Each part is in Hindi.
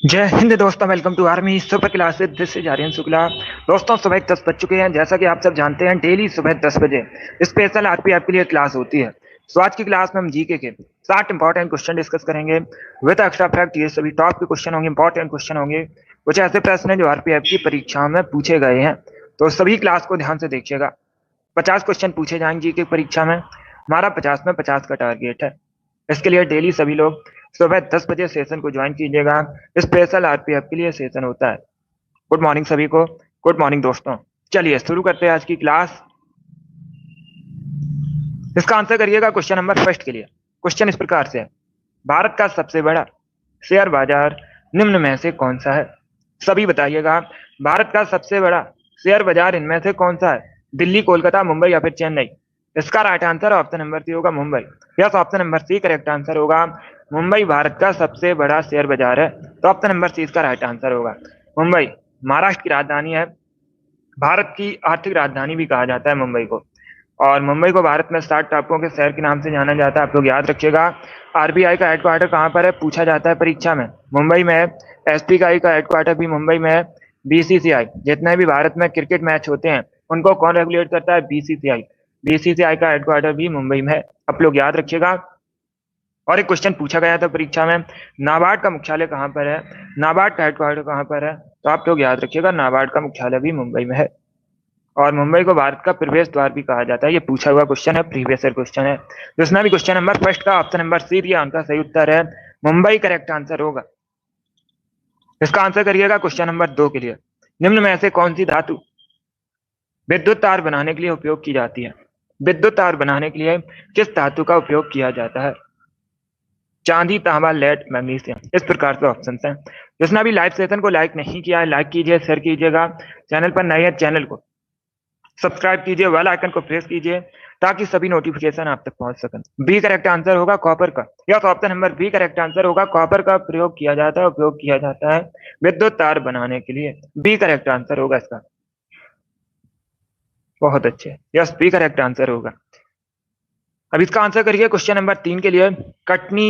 जय हिंद दोस्तों, welcome to army super classes. This is Aryan Shukla. दोस्तों, सुबह 10 बज चुके हैं। जैसा कि आप सब जानते हैं, डेली सुबह 10 बजे स्पेशल आरपीएफ के लिए क्लास होती है। तो आज की क्लास में हम जीके के 60 इंपॉर्टेंट क्वेश्चन डिस्कस करेंगे विद एक्स्ट्रा फैक्ट। ये सभी टॉप के क्वेश्चन होंगे, इंपॉर्टेंट क्वेश्चन होंगे। कुछ ऐसे प्रश्न हैं जो आरपीएफ की परीक्षाओं में पूछे गए हैं, तो सभी क्लास को ध्यान से देखिएगा। 50 क्वेश्चन पूछे जाएंगे जीके परीक्षा में। हमारा 50 में 50 का टारगेट है। इसके लिए डेली सभी लोग सुबह 10 बजे सेशन को ज्वाइन कीजिएगा। स्पेशल आरपीएफ के लिए सेशन होता है। गुड मॉर्निंग सभी को। गुड मॉर्निंग दोस्तों। चलिए शुरू करते हैं आज की क्लास। इसका आंसर करिएगा क्वेश्चन नंबर फर्स्ट के लिए। क्वेश्चन इस प्रकार से है, भारत का सबसे बड़ा शेयर बाजार निम्न में से कौन सा है? सभी बताइएगा, भारत का सबसे बड़ा शेयर बाजार इनमें से कौन सा है? दिल्ली, कोलकाता, मुंबई या फिर चेन्नई? इसका right answer option number C होगा, Mumbai. Yes, option number C correct answer होगा। मुंबई भारत का सबसे बड़ा शेयर बाजार है, तो ऑप्शन नंबर सी इसका राइट आंसर होगा। मुंबई महाराष्ट्र की राजधानी है। भारत की आर्थिक राजधानी भी कहा जाता है मुंबई को। और मुंबई को भारत में 60 टापुओं के शहर के नाम से जाना जाता है। आप लोग याद रखिएगा। आरबीआई का हेडक्वार्टर कहाँ पर है, पूछा जाता है परीक्षा में। मुंबई में है। एसबीआई का हेडक्वार्टर भी मुंबई में है। बीसीसीआई, जितने भी भारत में क्रिकेट मैच होते हैं उनको कौन रेगुलेट करता है? बीसीसीआई। बीसीसीआई का हेडक्वार्टर भी मुंबई में है। आप लोग याद रखिएगा। और एक क्वेश्चन पूछा गया था परीक्षा में, नाबार्ड का मुख्यालय कहाँ पर है? नाबार्ड का हेडक्वार्टर कहाँ पर है? तो आप लोग याद रखिएगा, नाबार्ड का मुख्यालय भी मुंबई में है। और मुंबई को भारत का प्रवेश द्वार भी कहा जाता है। ये पूछा हुआ क्वेश्चन है, प्रीवियस ईयर क्वेश्चन है। जिसने भी क्वेश्चन नंबर फर्स्ट का ऑप्शन नंबर सी दिया, उनका सही उत्तर है मुंबई करेक्ट आंसर होगा। इसका आंसर करिएगा क्वेश्चन नंबर 2 के लिए। निम्न में से कौन सी धातु विद्युत तार बनाने के लिए उपयोग की जाती है? विद्युत तार बनाने के लिए किस धातु का उपयोग किया जाता है? चांदी, तांबा, लेड, मैग्नीशियम। इस प्रकार से ऑप्शन हैं। जिसने भी लाइव सेशन को लाइक नहीं किया है, लाइक कीजिए, शेयर कीजिएगा। चैनल पर नए हैं, चैनल को सब्सक्राइब कीजिए, बेल आइकन को प्रेस कीजिए ताकि सभी नोटिफिकेशन आप तक पहुंच सकें। बी करेक्ट आंसर होगा कॉपर का। Yes, option number B correct answer होगा। कॉपर का प्रयोग किया जाता है, उपयोग किया जाता है विद्युत तार बनाने के लिए। बी करेक्ट आंसर होगा इसका। बहुत अच्छे, यस, बी करेक्ट आंसर होगा। अब इसका आंसर करिए क्वेश्चन नंबर 3 के लिए। कटनी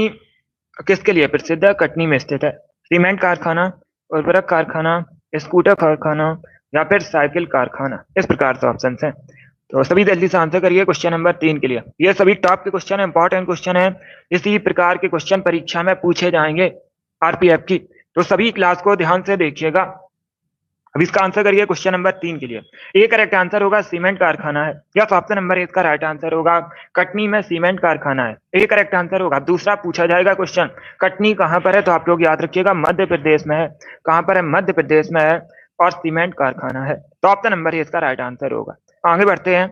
किसके लिए प्रसिद्ध है? कटनी में स्थित है सीमेंट कारखाना, उर्वरक कारखाना, स्कूटर कारखाना या फिर साइकिल कारखाना? इस प्रकार से ऑप्शन हैं। तो सभी जल्दी से आंसर करिए क्वेश्चन नंबर 3 के लिए। ये सभी टॉप के क्वेश्चन है, इंपॉर्टेंट क्वेश्चन है। इसी प्रकार के क्वेश्चन परीक्षा में पूछे जाएंगे आरपीएफ की, तो सभी क्लास को ध्यान से देखिएगा। अब इसका आंसर करिए क्वेश्चन नंबर 3 के लिए। ए करेक्ट आंसर होगा सीमेंट कारखाना है। यस, ऑप्शन नंबर इसका राइट आंसर होगा। कटनी में सीमेंट कारखाना है, ए करेक्ट आंसर होगा। दूसरा पूछा जाएगा क्वेश्चन, कटनी कहां पर है? तो आप लोग याद रखिएगा, मध्य प्रदेश में है। कहां पर है? मध्य प्रदेश में है। और सीमेंट कारखाना है, तो ऑप्शन नंबर इसका राइट आंसर होगा। आगे बढ़ते हैं।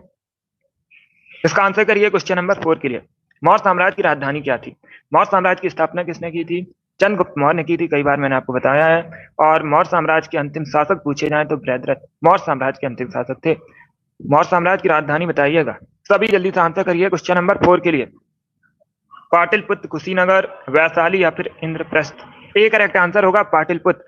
इसका आंसर करिए क्वेश्चन नंबर 4 के लिए। मौर्य साम्राज्य की राजधानी क्या थी? मौर्य साम्राज्य की स्थापना किसने की थी? चंद्रगुप्त मौर्य ने की थी, कई बार मैंने आपको बताया है। और मौर्य साम्राज्य के अंतिम शासक पूछे जाए तो बृहद्रथ मौर्य साम्राज्य के अंतिम शासक थे। मौर्य साम्राज्य की राजधानी बताइएगा। सभी जल्दी से आंसर करिए क्वेश्चन नंबर 4 के लिए। पाटलिपुत्र, कुशीनगर, वैशाली या फिर इंद्रप्रस्थ? ए करेक्ट आंसर होगा पाटलिपुत्र।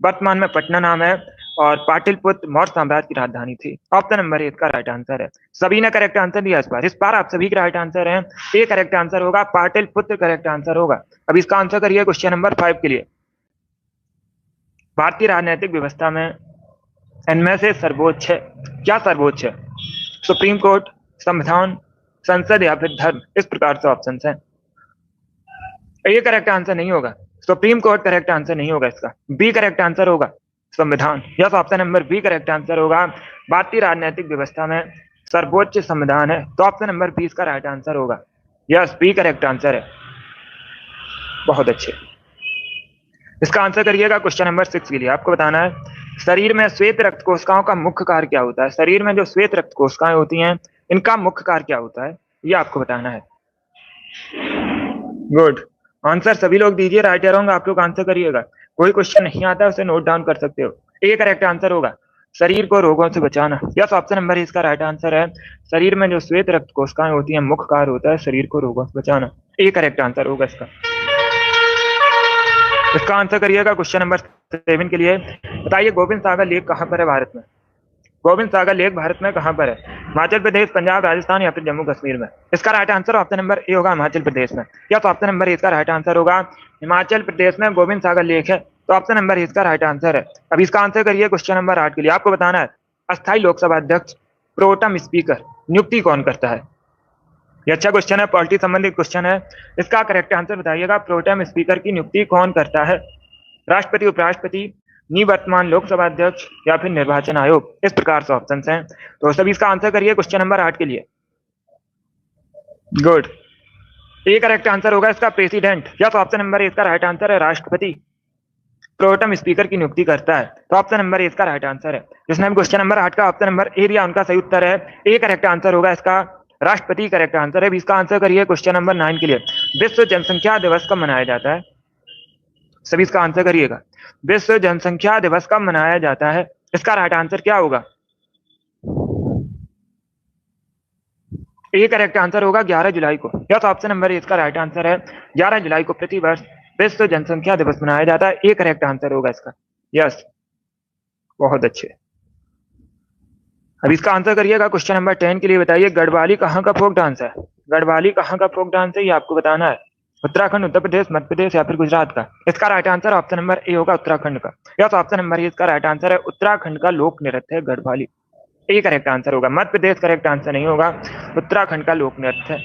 वर्तमान में पटना नाम है। और पाटलिपुत्र मौर्य साम्राज्य की राजधानी थी। ऑप्शन नंबर इसका राइट आंसर है। सभी ने करेक्ट आंसर दिया इस बार आप सभी के राइट आंसर हैं। ए करेक्ट आंसर होगा, पाटलिपुत्र करेक्ट आंसर होगा। अब इसका आंसर करिए क्वेश्चन नंबर 5 के लिए। भारतीय राजनीतिक व्यवस्था में इनमें से सर्वोच्च है? क्या सर्वोच्च है? सुप्रीम कोर्ट, संविधान, संसद या फिर धर्म? इस प्रकार से ऑप्शन हैं। ये करेक्ट आंसर नहीं होगा। सुप्रीम कोर्ट करेक्ट आंसर नहीं होगा इसका। बी करेक्ट आंसर होगा, संविधान। Yes, option number B correct answer होगा। भारतीय राजनीतिक व्यवस्था में सर्वोच्च संविधान है, तो ऑप्शन नंबर 20 का राइट आंसर होगा। यस, बी करेक्ट आंसर है। बहुत अच्छे। इसका आंसर करिएगा क्वेश्चन नंबर 6 के लिए। आपको बताना है शरीर में श्वेत रक्त कोशिकाओं का मुख्य कार्य क्या होता है? शरीर में जो श्वेत रक्त कोशिकाएं होती हैं, इनका मुख्य कार्य क्या होता है, ये आपको बताना है। गुड आंसर सभी लोग दीजिए, राइट या रॉन्ग आप लोग आंसर करिएगा। कोई क्वेश्चन नहीं आता उसे नोट डाउन कर सकते हो। ए करेक्ट आंसर होगा, शरीर को रोगों से बचाना। यस, ऑप्शन नंबर इसका राइट आंसर है। शरीर में जो श्वेत रक्त कोशिकाएं होती हैं, मुख्य कार्य होता है शरीर को रोगों से बचाना। ए करेक्ट आंसर होगा इसका। इसका आंसर करिएगा क्वेश्चन नंबर 7 के लिए। बताइए गोविंद सागर लेक कहां पर है भारत में? गोविंद सागर लेक भारत में कहां पर है? हिमाचल प्रदेश, पंजाब, राजस्थान या फिर जम्मू कश्मीर में? इसका right answer option number A होगा, हिमाचल प्रदेश में। यस, ऑप्शन नंबर ए का राइट आंसर होगा। हिमाचल प्रदेश में गोविंद सागर लेक है। तो ऑप्शन नंबर इसका राइट आंसर है। अब इसका आंसर करिए क्वेश्चन नंबर 8 के लिए। आपको बताना है अस्थायी लोकसभा अध्यक्ष प्रोटम स्पीकर नियुक्ति कौन करता है। ये अच्छा क्वेश्चन है, पॉलिटी संबंधित क्वेश्चन है। इसका करेक्ट आंसर बताइएगा, प्रोटेम स्पीकर की नियुक्ति कौन करता है। राष्ट्रपति, उपराष्ट्रपति, निवर्तमान लोकसभा अध्यक्ष या फिर निर्वाचन आयोग। इस प्रकार से ऑप्शन हैं। तो सभी इसका आंसर करिए क्वेश्चन नंबर 8 के लिए। गुड। ए करेक्ट आंसर होगा इसका प्रेसिडेंट, या तो ऑप्शन नंबर इसका राइट आंसर है राष्ट्रपति प्रोटेम स्पीकर की नियुक्ति करता है। तो ऑप्शन नंबर इसका राइट आंसर है। जिसने भी क्वेश्चन नंबर 8 का ऑप्शन नंबर ए दिया उनका सही उत्तर है ए करेक्ट आंसर होगा इसका राष्ट्रपति करेक्ट आंसर है। इसका आंसर करिए क्वेश्चन नंबर 9 के लिए। विश्व जनसंख्या दिवस कब मनाया जाता है। सभी इसका आंसर करिएगा। विश्व जनसंख्या दिवस कब मनाया जाता है, इसका राइट आंसर क्या होगा। ए करेक्ट आंसर होगा 11 जुलाई को, या तो ऑप्शन नंबर इसका राइट आंसर है 11 जुलाई को प्रतिवर्ष विश्व जनसंख्या दिवस मनाया जाता है। ए करेक्ट आंसर होगा इसका। यस, बहुत अच्छे। अब इसका आंसर करिएगा क्वेश्चन नंबर 10 के लिए। बताइए गढ़वाली कहाँ का फोक डांस है। गढ़वाली कहाँ का फोक डांस है ये आपको बताना है। उत्तराखंड, उत्तर प्रदेश, मध्य प्रदेश या फिर गुजरात का। इसका right answer option number A होगा उत्तराखंड का, या तो ऑप्शन नंबर ए इसका राइट आंसर है उत्तराखंड का लोक नृत्य है गढ़वाली। ए करेक्ट आंसर होगा। मध्य प्रदेश करेक्ट आंसर नहीं होगा, उत्तराखंड का लोक नृत्य है।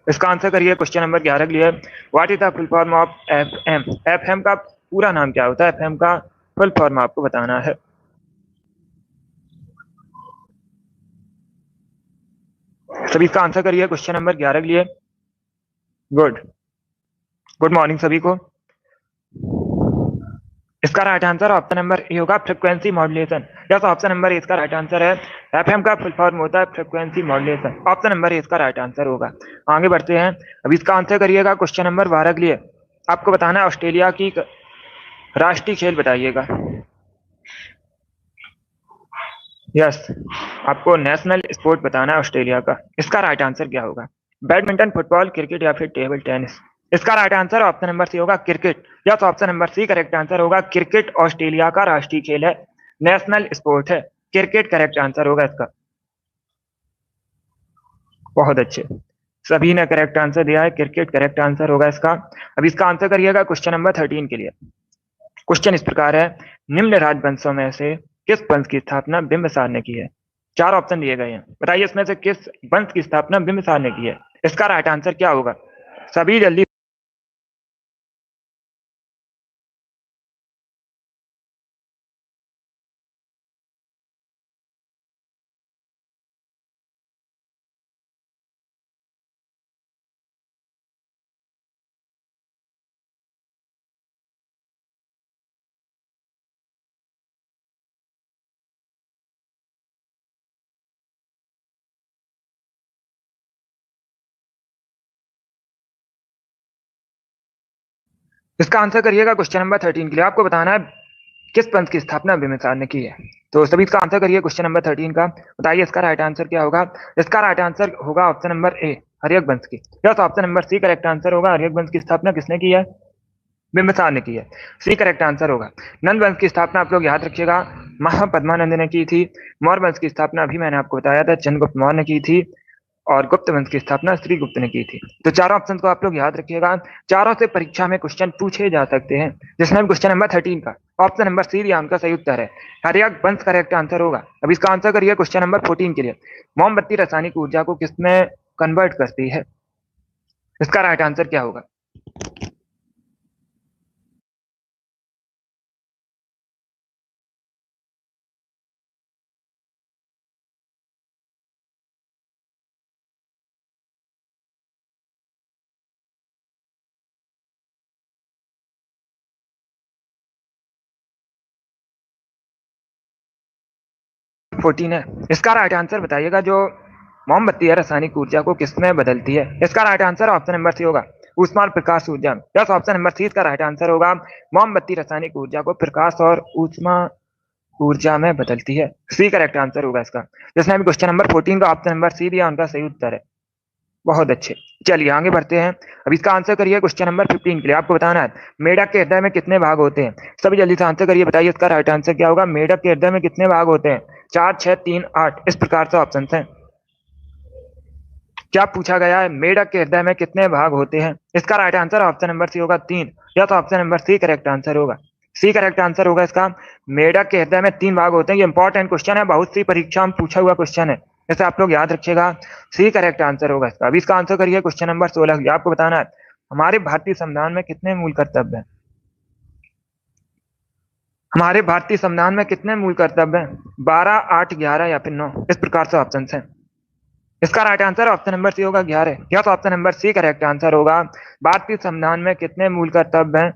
इसका आंसर करिए क्वेश्चन नंबर 11 के लिए। What is the full form of FM. FM का पूरा नाम क्या होता है, एफएम का फुल फॉर्म आपको बताना है। सभी इसका आंसर करिए क्वेश्चन नंबर 11 के लिए। गुड गुड मॉर्निंग सभी को। इसका right answer option number A होगा फ्रीक्वेंसी मॉड्यूलेशन, या तो ऑप्शन नंबर इसका राइट आंसर है एफएम का फुल फॉर्म होता है फ्रीक्वेंसी मॉड्यूलेशन। ऑप्शन नंबर इसका राइट आंसर होगा। आगे बढ़ते हैं। अब इसका आंसर करिएगा क्वेश्चन नंबर 12 के लिए। आपको बताना है ऑस्ट्रेलिया की राष्ट्रीय खेल बताइएगा। यस, आपको नेशनल स्पोर्ट बताना है ऑस्ट्रेलिया का। इसका राइट आंसर क्या होगा। बैडमिंटन, फुटबॉल, क्रिकेट या फिर टेबल टेनिस। इसका right answer option number C होगा क्रिकेट, या तो option number C correct answer होगा क्रिकेट ऑस्ट्रेलिया का राष्ट्रीय खेल है, नेशनल स्पोर्ट है। क्रिकेट करेक्ट आंसर होगा इसका। बहुत अच्छे, सभी ने करेक्ट आंसर दिया है, क्रिकेट करेक्ट आंसर होगा इसका। अब इसका आंसर करिएगा क्वेश्चन नंबर 13 के लिए। क्वेश्चन इस प्रकार है, निम्न राजवंशों में से किस वंश की स्थापना बिंबिसार ने की है। चार ऑप्शन दिए गए हैं, बताइए इसमें से किस वंश की स्थापना बिंबिसार ने की है। इसका राइट आंसर क्या होगा। सभी जल्दी। इसका आंसर करिएगा क्वेश्चन नंबर 13 के लिए। आपको बताना है किस पंथ की स्थापना बिंबिसार ने की है। तो सभी इसका आंसर करिए क्वेश्चन नंबर 13 का। बताइए इसका राइट आंसर क्या होगा। इसका राइट आंसर होगा ऑप्शन नंबर ए हर्यक वंश की, या तो option number C correct answer होगा हर्यक वंश की स्थापना किसने की है, बिंबिसार ने की है। सी करेक्ट आंसर होगा। नंद वंश की स्थापना आप लोग याद रखिएगा महापद्मानंद ने की थी। मौर्य वंश की स्थापना अभी मैंने आपको बताया था चंद्रगुप्त मौर्य ने की थी, और गुप्त वंश की स्थापना श्रीगुप्त ने की थी। तो चारों ऑप्शन को आप लोग याद रखिएगा, चारों से परीक्षा में क्वेश्चन पूछे जा सकते हैं। जिसमें क्वेश्चन नंबर 13 का ऑप्शन नंबर सी दिया उनका सही उत्तर है हर्यक वंश करेक्ट आंसर होगा। अब इसका आंसर करिए क्वेश्चन नंबर 14 के लिए। मोमबत्ती रासायनिक ऊर्जा को किसमें कन्वर्ट करती है, इसका राइट आंसर क्या होगा। फोर्टीन है। इसका राइट आंसर बताइएगा, जो मोमबत्ती है रासायनिक ऊर्जा को किसमें बदलती है। इसका right answer option number C होगा ऊष्मा और प्रकाश ऊर्जा। यस, ऑप्शन नंबर सी इसका राइट आंसर होगा मोमबत्ती रासायनिक ऊर्जा को प्रकाश और ऊष्मा ऊर्जा में बदलती है। सी करेक्ट आंसर होगा इसका। जिसने अभी क्वेश्चन नंबर 14 का ऑप्शन नंबर सी दिया उनका सही उत्तर है। बहुत अच्छे, चलिए आगे बढ़ते हैं। अब इसका आंसर करिए क्वेश्चन नंबर 15 के लिए। आपको बताना है मेढक के हृदय में कितने भाग होते हैं। सभी जल्दी से आंसर करिए, बताइए इसका राइट आंसर क्या होगा। मेढक के हृदय में कितने भाग होते हैं, 4, 6, 3, 8। इस प्रकार से ऑप्शन हैं। क्या पूछा गया है, मेढक के हृदय में कितने भाग होते हैं। इसका right answer option number C होगा 3, या तो option number C correct answer होगा। सी करेक्ट आंसर होगा इसका मेढक के हृदय में 3 भाग होते हैं। ये इंपॉर्टेंट क्वेश्चन है, बहुत सी परीक्षा में पूछा हुआ क्वेश्चन है, जैसे आप लोग याद रखिएगा। सी करेक्ट आंसर होगा इसका। अभी इसका आंसर करिए क्वेश्चन नंबर 16। आपको बताना है हमारे भारतीय संविधान में कितने मूल कर्तव्य हैं। हमारे भारतीय संविधान में कितने मूल कर्तव्य हैं? 12, 8, 11 या फिर 9? इस प्रकार से ऑप्शन है। इसका right answer option number C होगा 11। या तो option number C correct answer होगा। भारतीय संविधान में कितने मूल कर्तव्य हैं?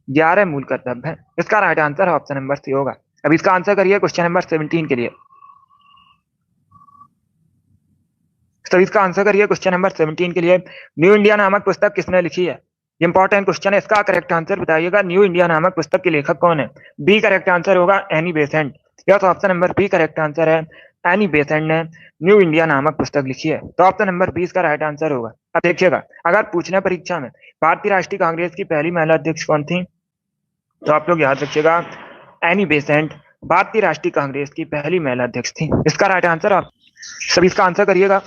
11 मूल कर्तव्य हैं। इसका right answer option number C होगा। अब इसका आंसर करिए क्वेश्चन नंबर 17 के लिए। तो इसका आंसर करिए क्वेश्चन नंबर 17 के लिए। न्यू इंडिया नामक पुस्तक किसने लिखी है? इंपॉर्टेंट क्वेश्चन है, इसका करेक्ट आंसर बताइएगा। न्यू इंडिया नामक पुस्तक के लेखक कौन है? बी करेक्ट आंसर होगा एनी बेसेंट। या तो option number B correct answer है, एनी बेसेंट ने न्यू इंडिया नामक पुस्तक लिखी है। तो ऑप्शन नंबर 20 का राइट आंसर होगा। अब देखिएगा, अगर पूछना परीक्षा में भारतीय राष्ट्रीय कांग्रेस की पहली महिला अध्यक्ष कौन थी, तो आप लोग याद रखिएगा एनी बेसेंट भारतीय राष्ट्रीय कांग्रेस की पहली महिला अध्यक्ष थी। इसका राइट आंसर आप सभी इसका आंसर करिएगा।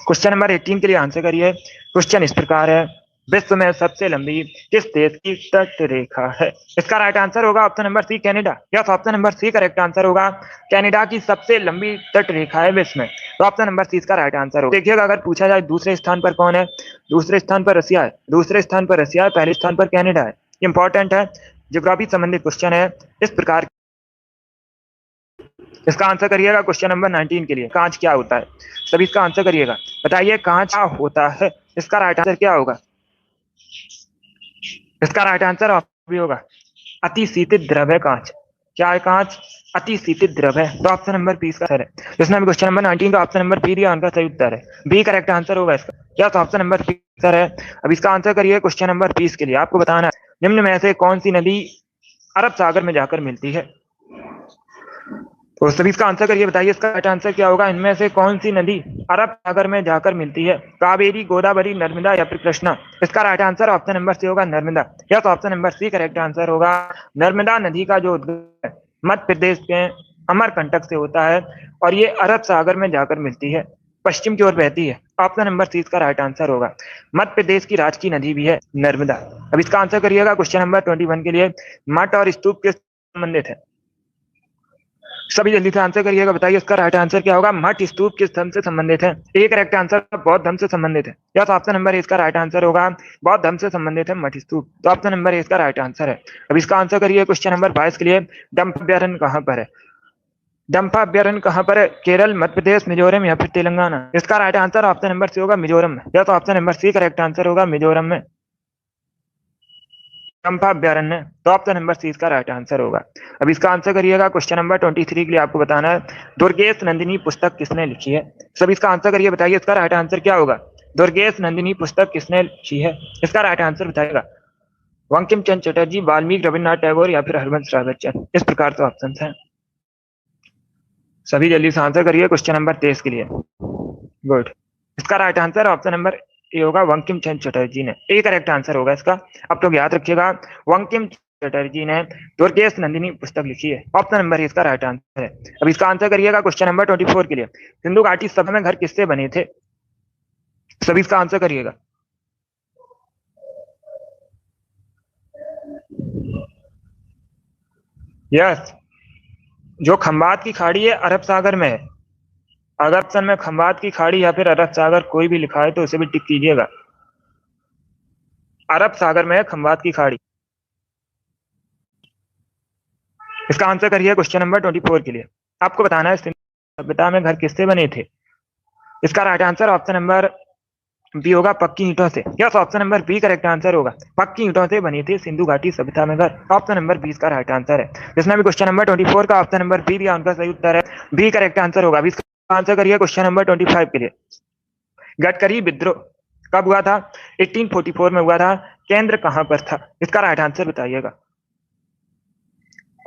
क्वेश्चन नंबर 18 के लिए आंसर करिए। क्वेश्चन इस प्रकार है, विश्व में सबसे लंबी किस देश की तट रेखा है? इसका राइट आंसर होगा ऑप्शन नंबर सी कनाडा। या option number C correct answer होगा, कनाडा की सबसे लंबी तट रेखा है विश्व में। तो ऑप्शन नंबर सी इसका राइट आंसर होगा। देखिएगा, अगर पूछा जाए दूसरे स्थान पर कौन है, दूसरे स्थान पर रसिया है, दूसरे स्थान पर रसिया है, पहले स्थान पर कनाडा है। इंपॉर्टेंट है, ज्योग्राफी संबंधित क्वेश्चन है इस प्रकार। इसका आंसर करिएगा क्वेश्चन नंबर 19 के लिए। कांच क्या होता है? सभी इसका आंसर करिएगा, बताइए कांच क्या होता है? इसका राइट आंसर क्या होगा? इसका राइट आंसर भी होगा अति शीतित द्रव है कांच। क्या है कांच? अति शीतित द्रव है। तो ऑप्शन नंबर बी इसका आंसर है। जिसने भी क्वेश्चन नंबर 19 का ऑप्शन नंबर बी दिया, उनका सही उत्तर है बी करेक्ट आंसर होगा इसका। क्या तो ऑप्शन नंबर बी आंसर है। अब इसका आंसर करिए क्वेश्चन नंबर 20 के लिए। आपको बताना है निम्न में से कौन सी नदी अरब सागर में जाकर मिलती है? तो सभी इसका आंसर करिए, बताइए इसका राइट आंसर क्या होगा। इनमें से कौन सी नदी अरब सागर में जाकर मिलती है? कावेरी, गोदावरी, नर्मदा या फिर कृष्णा? इसका right answer option number C होगा नर्मदा। या तो option number C correct answer होगा। नर्मदा नदी का जो उद्गम है मध्य प्रदेश के अमरकंटक से होता है और ये अरब सागर में जाकर मिलती है, पश्चिम की ओर बहती है। ऑप्शन नंबर सी इसका राइट आंसर होगा। मध्य प्रदेश की राजकीय नदी भी है नर्मदा। अब इसका आंसर करिएगा क्वेश्चन नंबर 21 के लिए। मठ और स्तूप किस संबंधित है? सभी जल्दी से आंसर करिएगा, बताइए इसका राइट आंसर क्या होगा। मठ स्तूप किस धर्म से संबंधित है? ए करेक्ट आंसर बौद्ध धर्म से संबंधित है। या तो ऑप्शन नंबर इसका राइट आंसर होगा, बौद्ध धर्म से संबंधित है मठ स्तूप। तो ऑप्शन नंबर इसका राइट आंसर है। अब इसका आंसर करिए क्वेश्चन नंबर 22 के लिए। डंप अभ्यारण्य कहाँ पर है? डंपा अभ्यारण्य कहाँ पर है? केरल, मध्य प्रदेश, मिजोरम या फिर तेलंगाना? इसका right answer option number C होगा मिजोरम में। या तो option number C correct answer होगा मिजोरम में डंपा अभ्यारण्य। तो ऑप्शन नंबर सी इसका राइट आंसर होगा। अब इसका आंसर करिएगा क्वेश्चन नंबर 23 के लिए। आपको बताना है दुर्गेश नंदिनी पुस्तक किसने लिखी है? सब इसका आंसर करिए, बताइए इसका राइट आंसर क्या होगा। दुर्गेश नंदिनी पुस्तक किसने लिखी है? इसका राइट आंसर बताएगा बंकिम चंद्र चटर्जी, वाल्मीकि, रविन्द्रनाथ टैगोर या फिर हरवंश राय बच्चन? इस प्रकार से ऑप्शन है। सभी जल्दी से आंसर करिए क्वेश्चन नंबर 23 के लिए। गुड। इसका right answer option number A होगा, बंकिम चंद्र चटर्जी ने। ए करेक्ट आंसर होगा इसका। अब तो याद रखिएगा, बंकिम चटर्जी ने दुर्गेश नंदिनी पुस्तक लिखी है। ऑप्शन नंबर ए इसका राइट आंसर है। अब इसका आंसर करिएगा क्वेश्चन नंबर 24 के लिए। सिंधु घाटी सभा में घर किससे बने थे? सभी इसका आंसर करिएगा। यस, जो खंबात की खाड़ी है अरब सागर में है। अगर ऑप्शन में खंबात की खाड़ी या फिर अरब सागर कोई भी लिखा है तो उसे भी टिक कीजिएगा। अरब सागर में है खंबात की खाड़ी। इसका आंसर करिए क्वेश्चन नंबर 24 के लिए। आपको बताना है सिंधु सभ्यता में घर किससे बने थे? इसका right answer option number B होगा, पक्की ईंटों से। Yes, option number B correct answer होगा। पक्की ईंटों से बनी थी सिंधु घाटी सभ्यता में घर। ऑप्शन नंबर बी इसका राइट आंसर है। जिसने भी क्वेश्चन नंबर 24 का ऑप्शन नंबर बी दिया, उनका सही उत्तर है बी करेक्ट आंसर होगा। इसका आंसर करिए क्वेश्चन नंबर 25 के लिए। गडकरी विद्रोह कब हुआ था? 1844 में हुआ था। केंद्र कहां पर था? इसका राइट आंसर बताइएगा।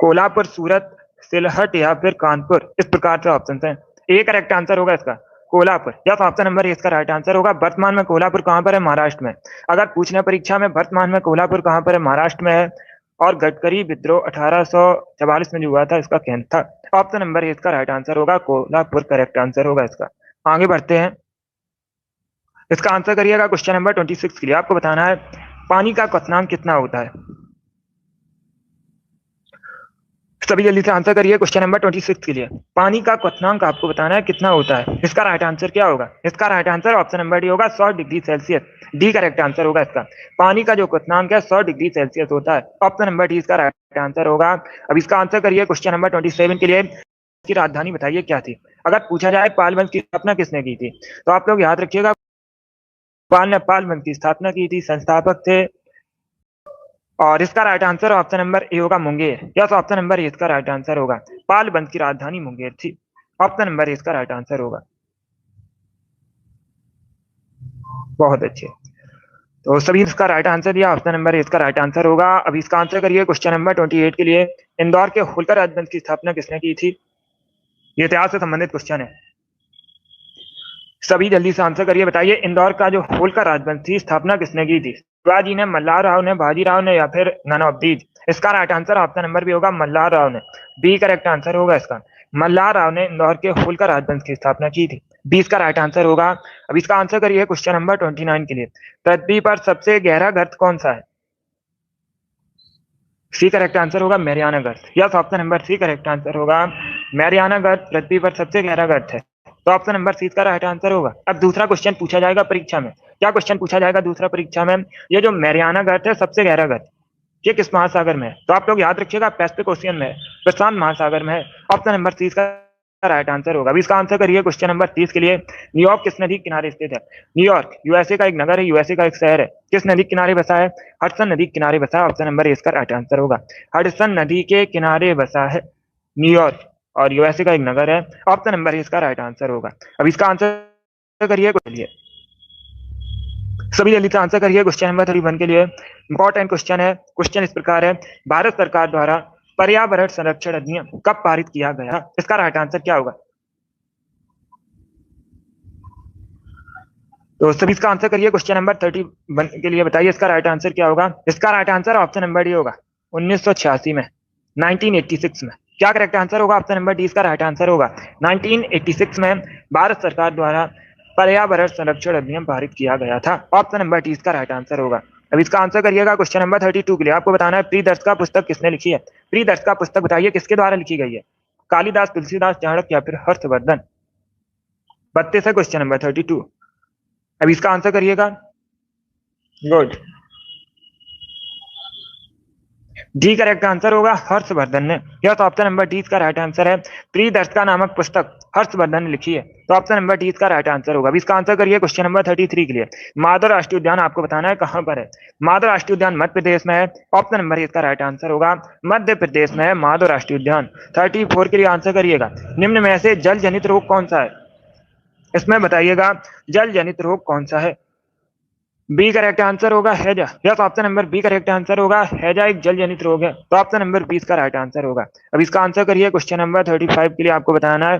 कोल्हापुर, सूरत, सिलहट या फिर कानपुर? इस प्रकार से ऑप्शन है। ए करेक्ट आंसर होगा इसका कोल्हापुर। या ऑप्शन नंबर ए इसका राइट आंसर होगा। वर्तमान में कोल्हापुर कहां पर है? महाराष्ट्र में। अगर पूछना परीक्षा में वर्तमान में कोल्हापुर कहां पर है? महाराष्ट्र में है। और गडकरी विद्रोह 1844 में जो हुआ था इसका केंद्र था। ऑप्शन नंबर ए इसका राइट आंसर होगा, कोल्हापुर करेक्ट आंसर होगा इसका। आगे बढ़ते हैं, इसका आंसर करिएगा। क्वेश्चन नंबर 26 के लिए आपको बताना है पानी का क्वथनांक कितना होता है। सभी जल्दी से आंसर करिए क्वेश्चन नंबर 26 के लिए। पानी का क्वथनांक आपको बताना है कितना होता है। इसका राइट आंसर क्या होगा? इसका right answer option number D होगा, 100 degree Celsius. D correct answer होगा इसका। पानी का जो क्वथनांक है 100 डिग्री सेल्सियस होता है। ऑप्शन नंबर डी इसका राइट आंसर होगा। अब इसका आंसर करिए क्वेश्चन नंबर 27 के लिए। की राजधानी बताइए क्या थी। अगर पूछा जाए पालवंश की स्थापना किसने की थी, तो आप लोग याद रखिएगा पाल ने पालवंश की स्थापना की थी, संस्थापक थे। और इसका right answer option number A होगा, Munger. Yes, option number A इसका राइट आंसर होगा। पालवंश की राजधानी मुंगेर थी। ऑप्शन नंबर ए इसका राइट आंसर होगा। बहुत अच्छे, तो सभी इसका राइट आंसर दिया। ऑप्शन नंबर ए इसका राइट आंसर होगा। अब इसका आंसर करिए क्वेश्चन नंबर 28 के लिए। इंदौर के होलकर राजवंश की स्थापना किसने की थी? ये इतिहास से संबंधित क्वेश्चन है। सभी जल्दी से आंसर करिए, बताइए इंदौर का जो होलकर राजवंश थी स्थापना किसने की थी? शिवाजी ने, मल्हार राव ने, बाजीराव ने, या फिर नन ऑफ दीज? इसका right answer option number B होगा, मल्हार राव ने। बी करेक्ट आंसर होगा इसका। मल्हार राव ने इंदौर के होलकर राजवंश की स्थापना की थी। बी इसका राइट आंसर होगा। अब इसका आंसर करिए क्वेश्चन नंबर 29 के लिए। पृथ्वी पर सबसे गहरा गर्त कौन सा है? सी करेक्ट आंसर होगा, मैरियाना गर्त। Yes, option number C correct answer होगा। मैरियाना गर्त पृथ्वी पर सबसे गहरा गर्त है, तो ऑप्शन नंबर सी का राइट आंसर होगा। अब दूसरा क्वेश्चन पूछा जाएगा परीक्षा में। क्या क्वेश्चन पूछा जाएगा दूसरा परीक्षा में? ये जो मैरियाना गर्त है सबसे गहरा गर्त, ये किस महासागर में है? तो आप लोग याद रखिएगा पैसिफिक ओशियन में है, प्रशांत महासागर में है। ऑप्शन नंबर सी का राइट आंसर होगा। अभी इसका आंसर करिए क्वेश्चन नंबर 30 के लिए। न्यूयॉर्क किस नदी के किनारे स्थित है? न्यूयॉर्क यूएसए का एक नगर है, यूएसए का एक शहर है। किस नदी के किनारे बसा है? हडसन नदी के किनारे बसा है। ऑप्शन नंबर ए इसका राइट आंसर होगा। हडसन नदी के किनारे बसा है न्यूयॉर्क, और यूएसए का एक नगर है। ऑप्शन नंबर ए इसका राइट आंसर होगा। अब इसका आंसर करिए सभी जल्दी से आंसर करिए क्वेश्चन नंबर 31 के लिए। इंपॉर्टेंट क्वेश्चन है। क्वेश्चन इस प्रकार है, भारत सरकार द्वारा पर्यावरण संरक्षण अधिनियम कब पारित किया गया? इसका राइट आंसर क्या होगा? तो सभी इसका आंसर करिए क्वेश्चन नंबर 31 के लिए। बताइए इसका राइट आंसर क्या होगा? इसका right answer option number D होगा, 1986 में, 1986 में। क्या करेक्ट आंसर होगा? ऑप्शन नंबर डी इसका राइट आंसर होगा। 1986 में भारत सरकार द्वारा पर्यावरण संरक्षण अधिनियम पारित किया गया था। ऑप्शन नंबर डी इसका राइट आंसर होगा। अब इसका आंसर करिएगा क्वेश्चन नंबर 32 के लिए। आपको बताना है प्रियदर्शिका पुस्तक किसने लिखी है? प्रियदर्शिका पुस्तक बताइए किसके द्वारा लिखी गई है? कालिदास, तुलसीदास, चाणक्य, या फिर हर्षवर्धन? 32 है क्वेश्चन नंबर 32। अब इसका आंसर करिएगा। गुड, डी करेक्ट आंसर होगा, हर्षवर्धन ने। यह तो ऑप्शन नंबर डी इसका राइट आंसर है। प्रियदर्शिका नामक पुस्तक हर्षवर्धन ने लिखी है, तो ऑप्शन नंबर डी इसका राइट आंसर होगा। अब इसका आंसर करिए क्वेश्चन नंबर 33 के लिए। माधव राष्ट्रीय उद्यान आपको बताना है कहां पर है? माधव राष्ट्रीय उद्यान मध्य प्रदेश में है। ऑप्शन नंबर इसका राइट आंसर होगा, मध्य प्रदेश में है माधव राष्ट्रीय उद्यान। 34 के लिए आंसर करिएगा। निम्न में से जल जनित रोग कौन सा है? इसमें बताइएगा जल जनित रोग कौन सा है? बी करेक्ट आंसर होगा, हैजा। Yes, option number B correct answer होगा। हैजा एक जल जनित रोग है, तो ऑप्शन नंबर 20 का राइट आंसर होगा। अब इसका आंसर करिए क्वेश्चन नंबर 35 के लिए। आपको बताना है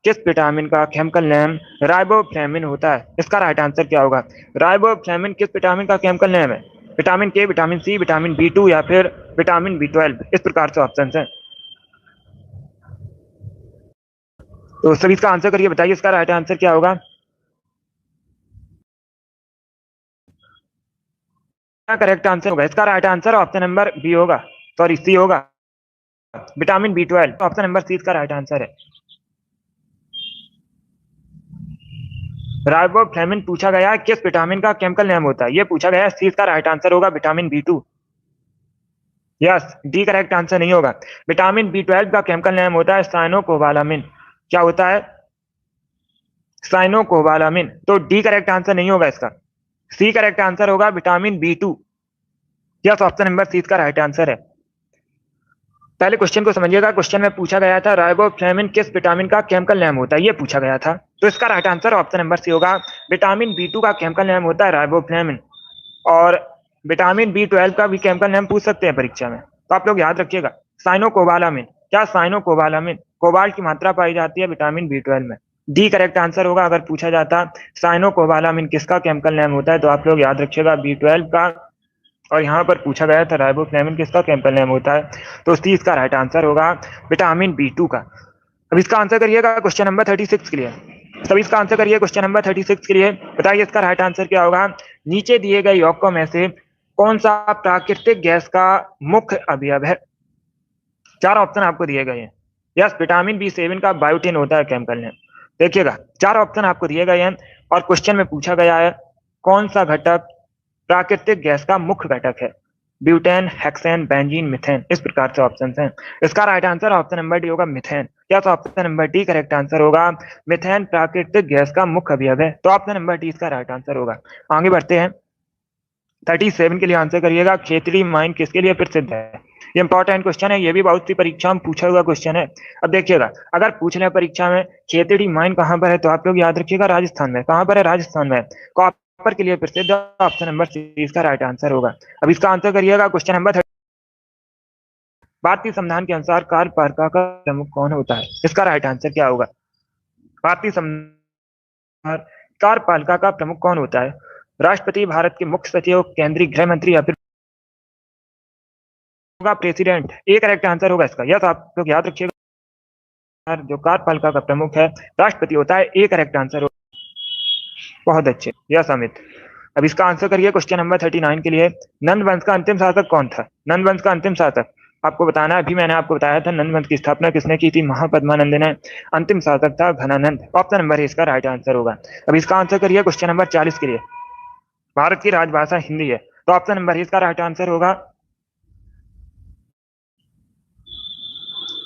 किस विटामिन का केमिकल नेम राइबोफ्लेविन होता है? इसका राइट आंसर क्या होगा? राइबोफ्लेविन किस विटामिन का केमिकल नेम है? विटामिन के, विटामिन सी, विटामिन B2, या फिर विटामिन B12? इस प्रकार से ऑप्शन है, तो सभी इसका आंसर करिए। बताइए इसका राइट आंसर क्या होगा? क्या करेक्ट आंसर होगा? इसका right answer option number B होगा, सॉरी सी होगा, vitamin B12। Option number C इसका राइट आंसर है। राइबोफ्लेविन पूछा गया है किस विटामिन का केमिकल नेम होता है, ये पूछा गया है। सी इसका राइट आंसर होगा, vitamin B2। Yes, D correct answer नहीं होगा। विटामिन B12 का केमिकल नेम होता है साइनोकोबालामिन। क्या होता है? साइनोकोबालामिन। तो डी करेक्ट आंसर नहीं होगा इसका। सी करेक्ट आंसर होगा, vitamin B2। Yes, option number C इसका राइट आंसर है। पहले क्वेश्चन को समझिएगा। क्वेश्चन में पूछा गया था राइबोफ्लेविन किस विटामिन का केमिकल नेम होता है, ये पूछा गया था। तो इसका right answer option number C होगा, विटामिन B2 का केमिकल नेम होता है राइबोफ्लेविन। और विटामिन B12 का भी केमिकल नेम पूछ सकते हैं परीक्षा में, तो आप लोग याद रखिएगा साइनोकोबालामिन। क्या साइनोकोबालामिन? कोबाल्ट की मात्रा पाई जाती है विटामिन B12 में। डी करेक्ट आंसर होगा। अगर पूछा जाता साइनोकोबालामिन किसका केमिकल नेम होता है, तो आप लोग याद रखिएगा B12 का और यहाँ पर पूछा गया था राइबोफ्लेविन किसका केमिकल नेम होता है, तो सी इसका राइट आंसर होगा विटामिन B2 का। अब इसका आंसर करिएगा क्वेश्चन नंबर 36 के लिए। तब इसका आंसर करिए क्वेश्चन नंबर 36 के लिए। बताइए इसका राइट आंसर क्या होगा। नीचे दिए गए यौगिकों में से कौन सा प्राकृतिक गैस का मुख्य अवयव है। चार ऑप्शन आपको दिए गए हैं। यस, विटामिन B7 का बायोटिन होता है केमिकल नेम। देखिएगा, चार ऑप्शन आपको दिए गए हैं और क्वेश्चन में पूछा गया है कौन सा घटक प्राकृतिक गैस का मुख्य घटक है। ब्यूटेन, हेक्सेन, बेंजीन, मिथेन, इस प्रकार से ऑप्शन हैं। इसका right answer option number D होगा मिथेन। या तो option number D correct answer होगा। मिथेन प्राकृतिक गैस का मुख्य अवयव है, तो ऑप्शन नंबर डी इसका राइट आंसर होगा। आगे बढ़ते हैं। 37 के लिए आंसर करिएगा। खेतड़ी माइन किसके लिए प्रसिद्ध है। ये इंपॉर्टेंट क्वेश्चन है, ये भी बहुत सी परीक्षा में पूछा हुआ क्वेश्चन है। अब देखिएगा, अगर पूछ ले परीक्षा में खेतड़ी माइन कहाँ पर है, तो आप लोग याद रखिएगा राजस्थान में। कहाँ पर है, राजस्थान में। कॉपर के लिए प्रसिद्ध, ऑप्शन नंबर सी इसका राइट आंसर होगा। अब इसका आंसर करिएगा क्वेश्चन नंबर। भारतीय संविधान के अनुसार कार्यपालिका का प्रमुख कौन होता है। इसका राइट आंसर क्या होगा। भारतीय संविधान कार्यपालिका का प्रमुख कौन होता है। राष्ट्रपति, भारत के मुख्य सचिव, केंद्रीय गृह मंत्री या फिर होगा प्रेसिडेंट। एक करेक्ट आंसर होगा इसका। यह तो आप लोग याद रखिएगा, जो कार्यपालिका का प्रमुख है राष्ट्रपति होता है। एक करेक्ट आंसर होगा। बहुत अच्छे, यस अमित। अब इसका आंसर करिए क्वेश्चन नंबर 39 के लिए। नंद वंश का अंतिम शासक कौन था। नंद वंश का अंतिम शासक आपको बताना है। अभी मैंने आपको बताया था नंद वंश की स्थापना किसने की थी, महापद्मानंद ने। अंतिम शासक था घनानंद। ऑप्शन नंबर इसका राइट आंसर होगा। अब इसका आंसर करिए क्वेश्चन नंबर 40 के लिए। भारत की राजभाषा हिंदी है, तो ऑप्शन नंबर इसका राइट आंसर होगा।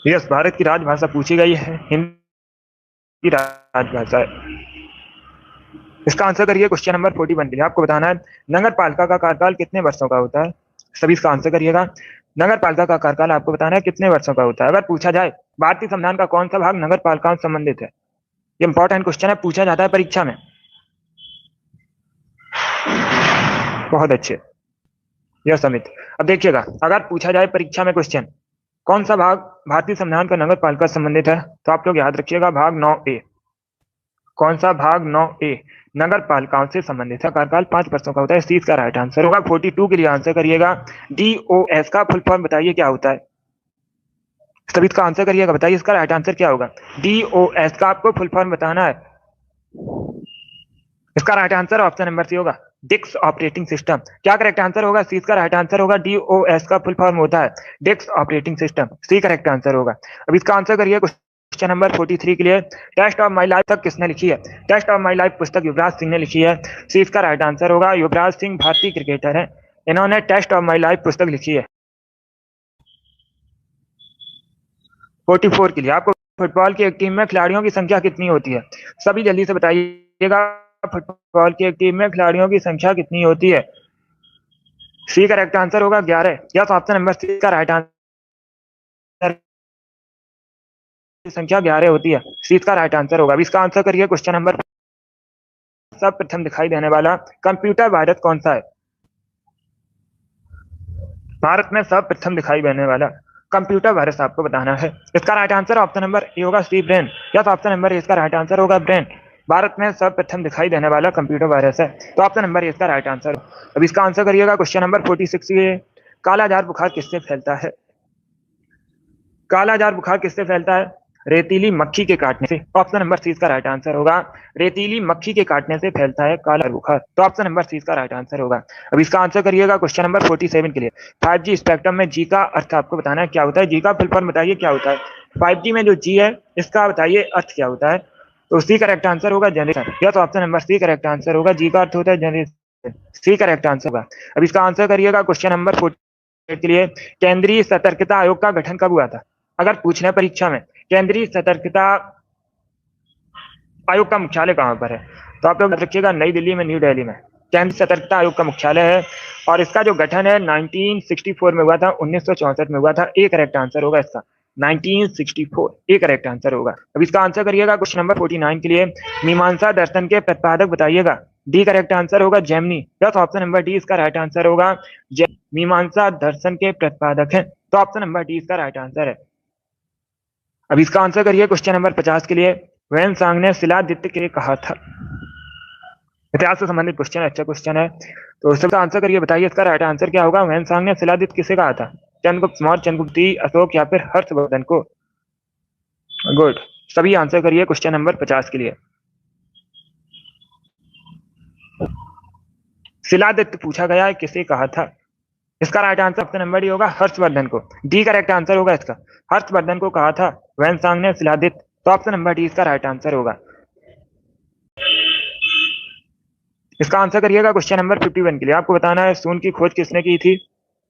यस, भारत की राजभाषा पूछी गई है, हिंदी राजभाषा है। इसका आंसर करिए क्वेश्चन नंबर 41 के लिए। आपको बताना है नगर पालिका का कार्यकाल कितने वर्षों का होता है। सभी इसका आंसर करिएगा। नगर पालिका का कार्यकाल आपको बताना है कितने वर्षों का होता है। अगर पूछा जाए भारतीय संविधान का कौन सा भाग नगर पालिकाओं से संबंधित है, ये इंपॉर्टेंट क्वेश्चन है, पूछा जाता है परीक्षा में। बहुत अच्छे, यस अमित। अब देखिएगा, अगर पूछा जाए परीक्षा में क्वेश्चन कौन सा भाग भारतीय संविधान का नगर पालिका से संबंधित है, तो आप लोग याद रखिएगा भाग 9A। कौन सा भाग 9A नगर पालिकाओं से संबंधित है। कार्यकाल 5 वर्षों का होता है। इसका राइट आंसर होगा। 42 के लिए आंसर करिएगा। DOS का फुल फॉर्म बताइए क्या होता है। सभी इसका आंसर करिएगा, बताइए इसका राइट आंसर क्या होगा। DOS का आपको फुल फॉर्म बताना है। इसका right answer option number C होगा, डिस्क ऑपरेटिंग सिस्टम। क्या करेक्ट आंसर होगा। सी इसका राइट आंसर होगा। DOS का फुल फॉर्म होता है disk operating system. C correct answer होगा। अब इसका आंसर करिए क्वेश्चन नंबर 43 के लिए। टेस्ट ऑफ माई लाइफ तक किसने लिखी है। टेस्ट ऑफ माई लाइफ पुस्तक युवराज सिंह ने लिखी है। सी इसका राइट आंसर होगा। युवराज सिंह भारतीय क्रिकेटर है, इन्होंने टेस्ट ऑफ माई लाइफ पुस्तक लिखी है। 44 के लिए आपको फुटबॉल की एक टीम में खिलाड़ियों की संख्या कितनी होती है। सभी जल्दी से बताइएगा, फुटबॉल की एक टीम में खिलाड़ियों की संख्या कितनी होती है। सी करेक्ट आंसर होगा 11। या तो ऑप्शन नंबर सी का राइट आंसर संख्या 11 होती है। सी इसका राइट आंसर होगा। अब इसका आंसर करिए क्वेश्चन नंबर। सब प्रथम दिखाई देने वाला कंप्यूटर वायरस कौन सा है। भारत में सब प्रथम दिखाई देने वाला कंप्यूटर वायरस आपको बताना है। इसका right answer option number A होगा, सी ब्रेन। या तो ऑप्शन नंबर इसका राइट आंसर होगा ब्रेन। भारत में सब प्रथम दिखाई देने वाला कंप्यूटर वायरस है, तो ऑप्शन नंबर इसका राइट आंसर। अब इसका आंसर करिएगा क्वेश्चन नंबर 46 ये। कालाजार बुखार किससे फैलता है। कालाजार बुखार किससे फैलता है। रेतीली मक्खी के काटने से। ऑप्शन नंबर सी इसका राइट आंसर होगा। रेतीली मक्खी के काटने से फैलता है काला बुखार, तो ऑप्शन नंबर सी इसका राइट आंसर होगा। अब इसका आंसर करिएगा क्वेश्चन नंबर 47 के लिए। 5G स्पेक्ट्रम में जी का अर्थ आपको बताना है क्या होता है। जी का फुल फॉर्म बताइए क्या होता है। 5G में जो जी है इसका बताइए अर्थ क्या होता है, तो सी करेक्ट आंसर होगा जनरेशन। या तो option number C correct answer होगा। जी का अर्थ होता है जनरेशन, सी करेक्ट आंसर होगा। अब इसका आंसर करिएगा क्वेश्चन नंबर 48 के लिए। केंद्रीय सतर्कता आयोग का गठन कब हुआ था। अगर पूछना परीक्षा में केंद्रीय सतर्कता आयोग का मुख्यालय कहां पर है, तो आप लोग रखिएगा नई दिल्ली में, न्यू दिल्ली में केंद्रीय सतर्कता आयोग का मुख्यालय है। और इसका जो गठन है 1964 में हुआ था, 1964 में हुआ था। एक करेक्ट आंसर होगा इसका 1964, एक करेक्ट आंसर होगा। अब इसका आंसर करिएगा क्वेश्चन नंबर 49 के लिए। मीमांसा दर्शन के प्रतिपादक बताइएगा। डी करेक्ट आंसर होगा Jaimini. Plus option number D इसका राइट आंसर होगा। मीमांसा दर्शन के प्रतिपादक है, तो ऑप्शन नंबर डी इसका राइट आंसर है। अब इसका आंसर करिए क्वेश्चन नंबर 50 के लिए। वैन सांग ने शिलादित्य के कहा था। इतिहास से संबंधित क्वेश्चन है, अच्छा क्वेश्चन है। तो सबका आंसर करिए, बताइए इसका राइट आंसर क्या होगा। वैनसांग ने शिलादित किसे कहा था? चंद्रगुप्त मौर्य, चंद्रगुप्त द्वितीय, अशोक या फिर हर्षवर्धन को? गुड, सभी आंसर करिए क्वेश्चन नंबर 50 के लिए। शिलादित्य पूछा गया है, किसे कहा था? इसका right answer option number D होगा, हर्षवर्धन को। डी करेक्ट आंसर होगा इसका, हर्षवर्धन को कहा था वैनसांग ने शिलादित्य। तो ऑप्शन नंबर डी इसका राइट आंसर होगा। इसका आंसर करिएगा क्वेश्चन नंबर 51 के लिए। आपको बताना है शून्य की खोज किसने की थी।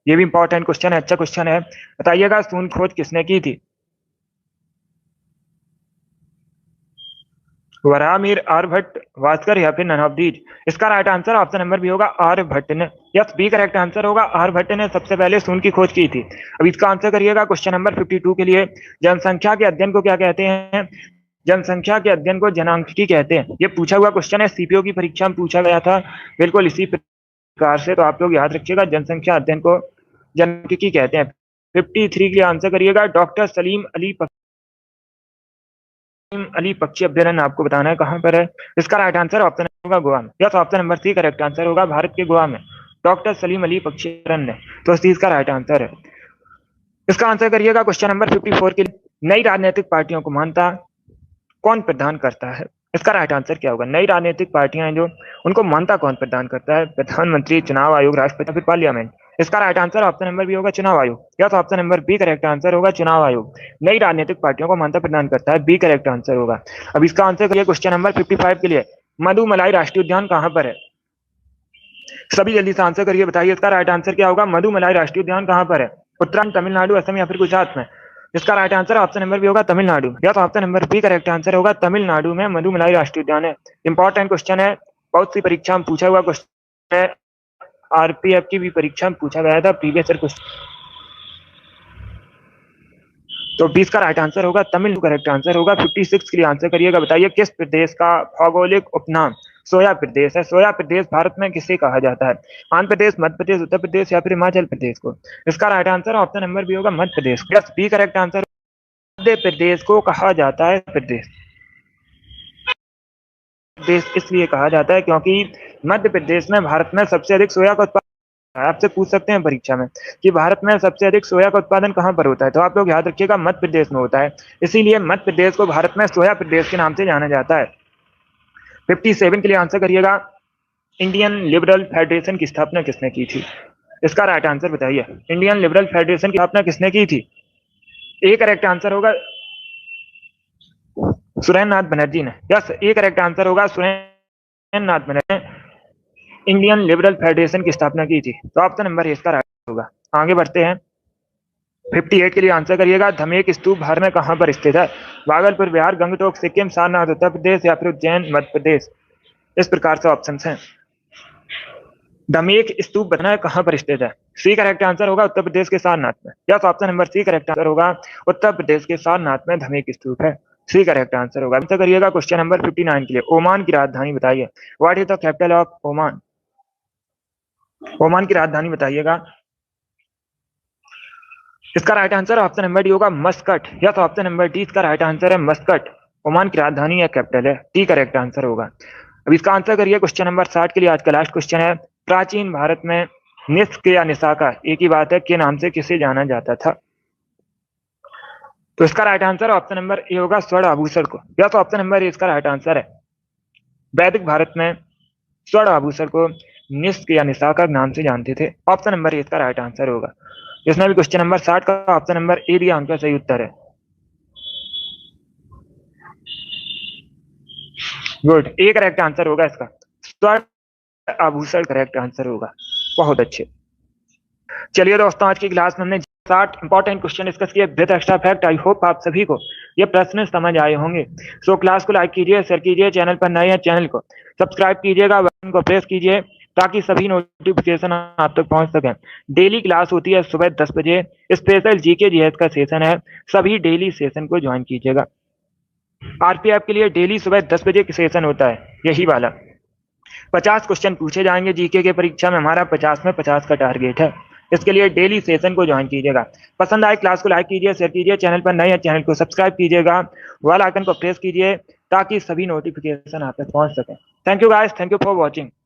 ये भी इंपॉर्टेंट क्वेश्चन है, अच्छा क्वेश्चन है। बताइएगा शून्य खोज किसने की थी। वराहमिहिर, आर्यभट्ट, भास्कर या फिर नन ऑफ दीज? इसका right answer option number B होगा, आर्यभट्ट ने। यस, बी करेक्ट आंसर होगा, आर्यभट्ट ने सबसे पहले शून्य की खोज की थी। अब इसका आंसर करिएगा क्वेश्चन नंबर 52 के लिए। जनसंख्या के अध्ययन को क्या कहते हैं? जनसंख्या के अध्ययन को जनांकिकी कहते हैं। ये पूछा हुआ क्वेश्चन है, सीपीओ की परीक्षा में पूछा गया था, बिल्कुल इसी प्रकार से। तो आप लोग याद रखिएगा, जनसंख्या अध्ययन को जनांकिकी कहते हैं। 53 के लिए आंसर करिएगा, डॉक्टर सलीम अली पक्षी अभ्यारण्य आपको बताना है कहां पर है। इसका राइट आंसर ऑप्शन होगा गोवा में। Yes, option number C correct answer होगा, भारत के गोवा में डॉक्टर सलीम अली पक्षी अभ्यारण्य। तो सी इसका राइट आंसर है। इसका आंसर करिएगा क्वेश्चन नंबर 54 के लिए। नई राजनीतिक पार्टियों को मानता कौन प्रदान करता है? इसका राइट आंसर क्या होगा? नई राजनीतिक पार्टियां हैं जो, उनको मानता कौन प्रदान करता है? प्रधानमंत्री, चुनाव आयोग, राष्ट्रपति, फिर पार्लियामेंट? इसका right answer option number B होगा, चुनाव आयोग। या तो option number B correct answer होगा, चुनाव आयोग नई राजनीतिक पार्टियों को मान्यता प्रदान करता है। बी करेक्ट आंसर होगा। अब इसका आंसर करिए क्वेश्चन नंबर 55 के लिए। मधुमलाई राष्ट्रीय उद्यान कहां पर है? सभी जल्दी से आंसर करिए, बताइए इसका राइट आंसर क्या होगा। मधुमलाई राष्ट्रीय उद्यान कहां पर है? उत्तराखंड, तमिलनाडु, असम या फिर गुजरात में? इसका right answer option number B होगा, तमिलनाडु। या तो option number B correct answer होगा, तमिलनाडु में मधुमलाई राष्ट्रीय उद्यान है। इंपॉर्टेंट क्वेश्चन है, बहुत सी परीक्षा में पूछा हुआ क्वेश्चन है, आरपीएफ की भी परीक्षा में पूछा गया था प्रीवियस ईयर क्वेश्चन। तो 20 का राइट आंसर होगा तमिल, करेक्ट आंसर होगा। 56 के लिए आंसर करिएगा, बताइए किस प्रदेश का भौगोलिक उपनाम सोया प्रदेश है? सोया प्रदेश भारत में किसे कहा जाता है? आंध्र प्रदेश, मध्य प्रदेश, उत्तर प्रदेश या फिर हिमाचल प्रदेश को? इसका right answer option number B होगा, Madhya Pradesh. Yes, B correct answer. Madhya Pradesh को कहा जाता है प्रदेश देश इसलिए कहा जाता है क्योंकि मध्य प्रदेश में भारत में सबसे अधिक सोया का उत्पादन। आपसे पूछ सकते हैं परीक्षा में कि भारत में सबसे अधिक सोया का उत्पादन कहां पर होता है, तो आप लोग याद रखिएगा मध्य प्रदेश में होता है। इसीलिए मध्य प्रदेश को भारत में सोया प्रदेश के नाम से जाना जाता है। 57 के लिए आंसर करिएगा, इंडियन लिबरल फेडरेशन की स्थापना किसने की थी? इसका राइट आंसर बताइए, इंडियन लिबरल फेडरेशन की स्थापना किसने की थी? ए करेक्ट आंसर होगा, सुरेंद्र नाथ बनर्जी ने। यस, ए करेक्ट आंसर होगा, सुरेंद्र नाथ बनर्जी ने इंडियन लिबरल फेडरेशन की स्थापना की थी। तो ऑप्शन नंबर ए इसका राइट होगा। आगे बढ़ते हैं, 58 के लिए आंसर करिएगा, धमेक स्तूप भारत में कहां पर स्थित है? भागलपुर, बिहार, गंगटोक, सिक्किम, सारनाथ उत्तर प्रदेश या फिर उज्जैन मध्य प्रदेश? इस प्रकार से ऑप्शन हैं। धमेक स्तूप बताना है कहां पर स्थित है। सी करेक्ट आंसर होगा, उत्तर प्रदेश के सारनाथ में। Yes, option number C correct answer होगा, उत्तर प्रदेश के सारनाथ में धमेक स्तूप है। सी करेक्ट आंसर होगा। आंसर करिएगा क्वेश्चन नंबर 59 के लिए। ओमान की राजधानी बताइए, what is the capital of Oman? Oman की राजधानी बताइएगा। इसका right answer option number D होगा, Muscat. Yes, option number D इसका राइट आंसर है, मस्कट ओमान की राजधानी या कैपिटल है। टी करेक्ट आंसर होगा। अब इसका आंसर करिए क्वेश्चन नंबर 60 के लिए। आज का लास्ट क्वेश्चन है, प्राचीन भारत में निष्क या निशाका एक ही बात है के नाम से किसे जाना जाता था? तो इसका right answer option number A होगा, स्वर्ण आभूषण को। या तो ऑप्शन नंबर ए इसका राइट आंसर है। वैदिक भारत में स्वर्ण आभूषण को निष्क या निशाका के नाम से जानते थे। ऑप्शन नंबर ए इसका राइट आंसर होगा। इसमें भी क्वेश्चन नंबर 60 का ऑप्शन नंबर ए दिया उनका सही उत्तर है। गुड, ए करेक्ट आंसर होगा इसका, स्वर्ण आभूषण करेक्ट आंसर होगा। बहुत अच्छे। चलिए दोस्तों, आज की क्लास में हमने 60 इंपॉर्टेंट क्वेश्चन डिस्कस किए with extra fact. I hope आप सभी को ये प्रश्न समझ आए होंगे। सो क्लास को लाइक कीजिए, शेयर कीजिए, चैनल पर नए हैं चैनल को सब्सक्राइब कीजिएगा, बटन को प्रेस कीजिए ताकि सभी नोटिफिकेशन आप तक पहुंच सकें। डेली क्लास होती है सुबह 10 बजे, स्पेशल जीके जीएस का सेशन है, सभी डेली सेशन को ज्वाइन कीजिएगा। आरपीएफ के लिए डेली सुबह 10 बजे की सेशन होता है, यही वाला। 50 क्वेश्चन पूछे जाएंगे जीके के परीक्षा में, हमारा 50 में 50 का टारगेट है। इसके लिए डेली सेशन को ज्वाइन कीजिएगा। पसंद आए क्लास को लाइक कीजिए, शेयर कीजिए, चैनल पर नए हैं चैनल को सब्सक्राइब कीजिएगा, बेल आइकन को प्रेस कीजिए ताकि सभी नोटिफिकेशन आप तक पहुंच सके। Thank you guys, thank you for watching.